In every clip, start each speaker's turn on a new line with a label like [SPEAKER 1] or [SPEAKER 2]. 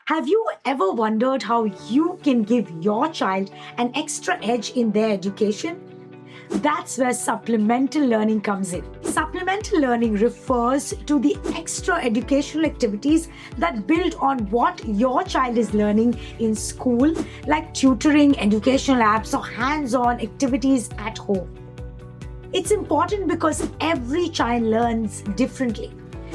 [SPEAKER 1] Have you ever wondered how you can give your child an extra edge in their education? That's where supplemental learning comes in. Supplemental learning refers to the extra educational activities that build on what your child is learning in school, like tutoring, educational apps, or hands-on activities at home. It's important because every child learns differently.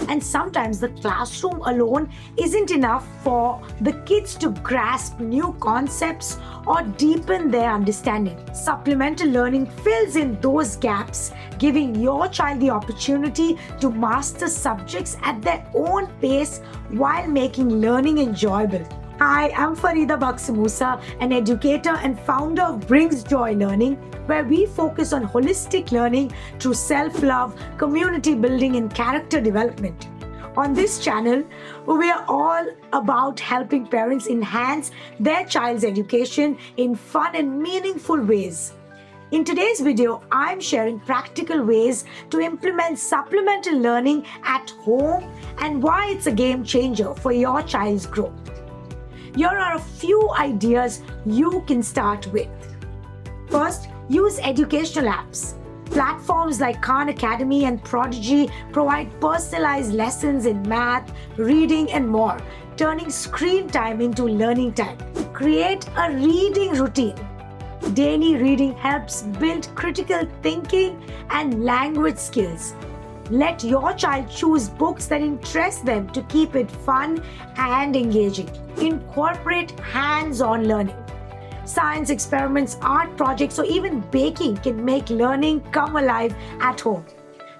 [SPEAKER 1] And sometimes the classroom alone isn't enough for the kids to grasp new concepts or deepen their understanding. Supplemental learning fills in those gaps, giving your child the opportunity to master subjects at their own pace while making learning enjoyable. Hi, I'm Farida Baksamusa, an educator and founder of Brings Joy Learning, where we focus on holistic learning through self-love, community building, and character development. On this channel, we are all about helping parents enhance their child's education in fun and meaningful ways. In today's video, I'm sharing practical ways to implement supplemental learning at home and why it's a game changer for your child's growth. Here are a few ideas you can start with. First, use educational apps. Platforms like Khan Academy and Prodigy provide personalized lessons in math, reading, and more, turning screen time into learning time. Create a reading routine. Daily reading helps build critical thinking and language skills. Let your child choose books that interest them to keep it fun and engaging. Incorporate hands-on learning. Science experiments, art projects, or even baking can make learning come alive at home.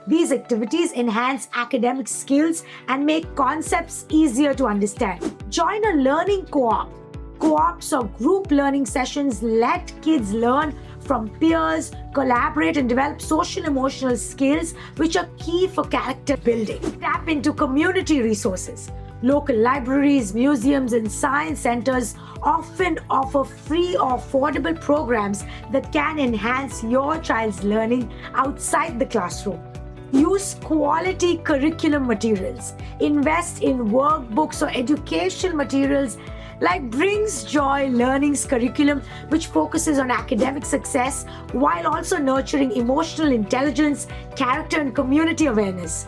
[SPEAKER 1] These activities enhance academic skills and make concepts easier to understand. Join a learning co-op. Co-ops or group learning sessions let kids learn from peers, collaborate, and develop social emotional skills, which are key for character building. Tap into community resources. Local libraries, museums, and science centers often offer free or affordable programs that can enhance your child's learning outside the classroom. Use quality curriculum materials. Invest in workbooks or educational materials like Brings Joy Learning's curriculum, which focuses on academic success while also nurturing emotional intelligence, character, and community awareness.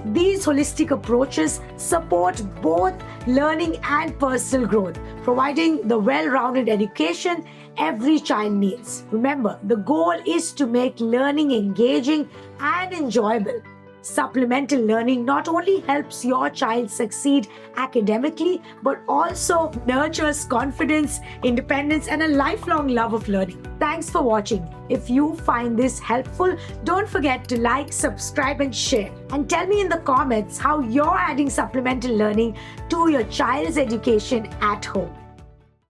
[SPEAKER 1] These holistic approaches support both learning and personal growth, providing the well-rounded education every child needs. Remember, the goal is to make learning engaging and enjoyable. Supplemental learning not only helps your child succeed academically, but also nurtures confidence, independence, and a lifelong love of learning. Thanks for watching. If you find this helpful, don't forget to like, subscribe, and share. And tell me in the comments how you're adding supplemental learning to your child's education at home.